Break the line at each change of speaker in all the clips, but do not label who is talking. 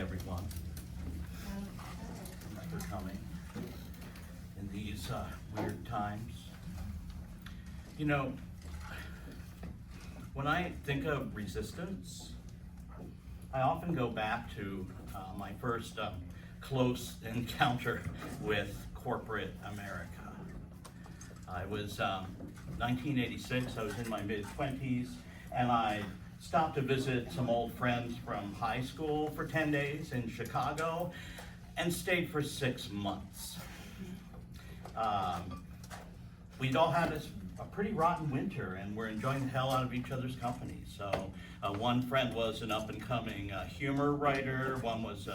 everyone. Thanks for coming in these weird times. You know, when I think of resistance, I often go back to my first close encounter with corporate America. I was 1986, I was in my mid-20s, and I stopped to visit some old friends from high school for 10 days in Chicago and stayed for 6 months. We'd all had a pretty rotten winter and we're enjoying the hell out of each other's company. So one friend was an up-and-coming humor writer, one was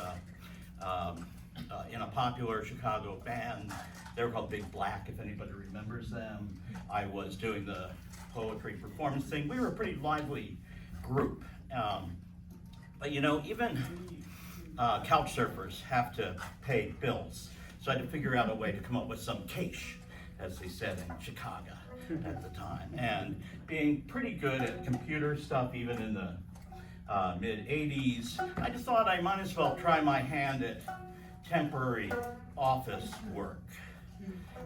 in a popular Chicago band. They were called Big Black, if anybody remembers them. I was doing the poetry performance thing. We were a pretty lively group. But you know, even couch surfers have to pay bills. So I had to figure out a way to come up with some cash, as they said in Chicago at the time. And being pretty good at computer stuff, even in the mid-'80s, I just thought I might as well try my hand at temporary office work.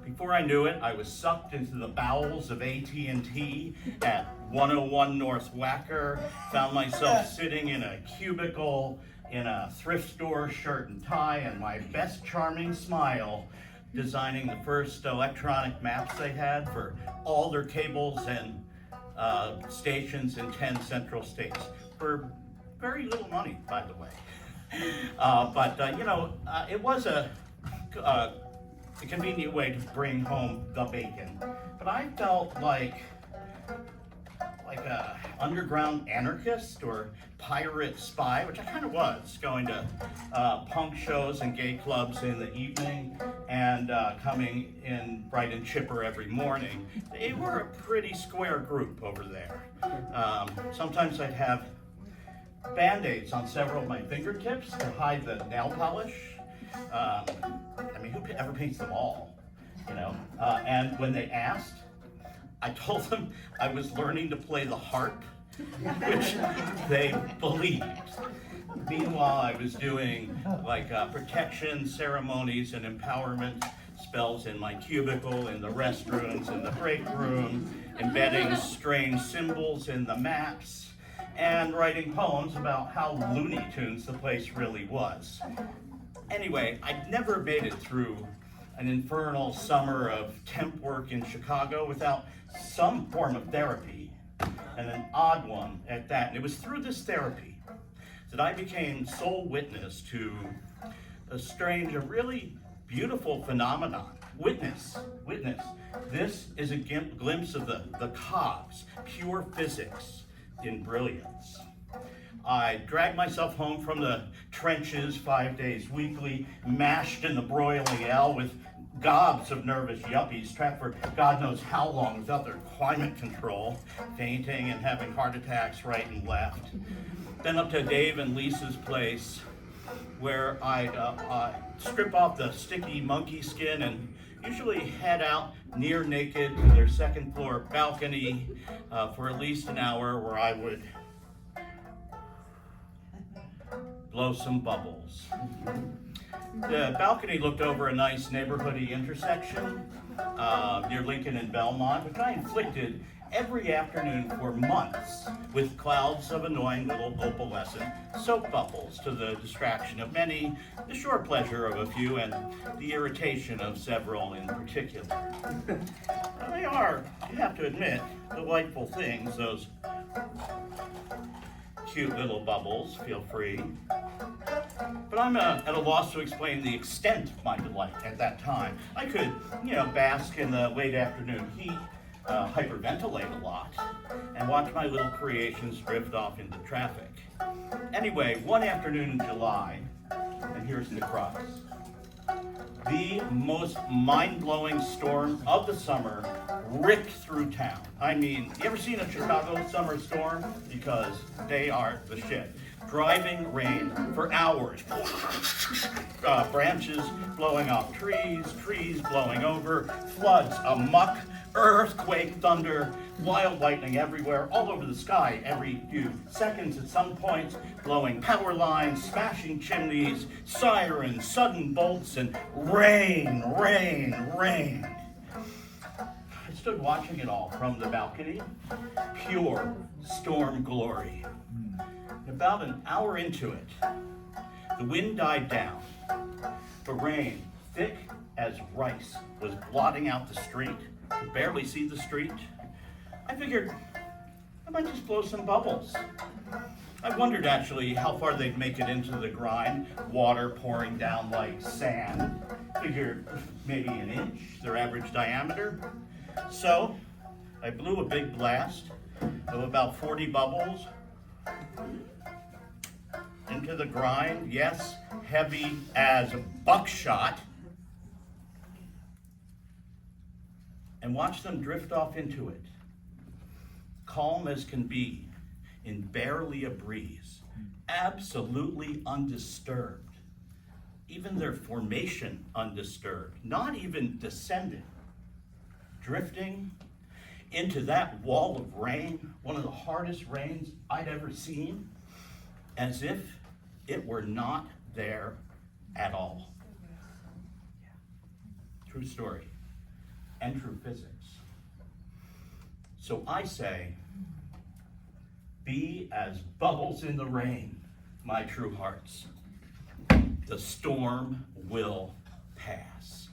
Before I knew it, I was sucked into the bowels of AT&T at 101 North Wacker, found myself sitting in a cubicle in a thrift store shirt and tie and my best charming smile, designing the first electronic maps they had for all their cables and stations in 10 central states for very little money, by the way. You know, it was a convenient way to bring home the bacon. But I felt like a underground anarchist or pirate spy, which I kind of was, going to punk shows and gay clubs in the evening and coming in bright and chipper every morning. They were a pretty square group over there. Sometimes I'd have Band-Aids on several of my fingertips to hide the nail polish. I mean, who ever paints them all, you know? And when they asked, I told them I was learning to play the harp, which they believed. Meanwhile, I was doing like protection ceremonies and empowerment spells in my cubicle, in the restrooms, in the break room, embedding strange symbols in the maps, and writing poems about how Looney Tunes the place really was. Anyway, I'd never made it through an infernal summer of temp work in Chicago without some form of therapy, and an odd one at that. And it was through this therapy that I became sole witness to a really beautiful phenomenon. Witness. This is a glimpse of the cogs, pure physics in brilliance. I dragged myself home from the trenches 5 days weekly, mashed in the broiling L with gobs of nervous yuppies trapped for God knows how long without their climate control, fainting and having heart attacks right and left. Then up to Dave and Lisa's place, where I'd strip off the sticky monkey skin and usually head out near naked to their second floor balcony for at least an hour, where I would blow some bubbles. The balcony looked over a nice neighborhoody intersection near Lincoln and Belmont, which I inflicted every afternoon for months with clouds of annoying little opalescent soap bubbles, to the distraction of many, the sure pleasure of a few, and the irritation of several in particular. They are, you have to admit, delightful things, those cute little bubbles, feel free. But I'm at a loss to explain the extent of my delight at that time. I could, you know, bask in the late afternoon heat, hyperventilate a lot, and watch my little creations drift off into traffic. Anyway, one afternoon in July, and here's the crux, the most mind-blowing storm of the summer ripped through town. I mean, you ever seen a Chicago summer storm? Because they are the shit. Driving rain for hours, branches blowing off trees, trees blowing over, floods amuck, Earthquake, thunder, wild lightning everywhere, all over the sky every few seconds at some points, blowing power lines, smashing chimneys, sirens, sudden bolts, and rain, rain, rain. I stood watching it all from the balcony, pure storm glory. About an hour into it, the wind died down. The rain, thick as rice, was blotting out the street. Could barely see the street. I figured I might just blow some bubbles. I wondered actually how far they'd make it into the grime, water pouring down like sand. Figured maybe an inch, their average diameter. So I blew a big blast of about 40 bubbles into the grime, yes, heavy as buckshot, and watched them drift off into it, calm as can be, in barely a breeze, absolutely undisturbed, even their formation undisturbed, not even descending, drifting into that wall of rain, one of the hardest rains I'd ever seen, as if it were not there at all. True story. And true physics. So I say, be as bubbles in the rain, my true hearts. The storm will pass.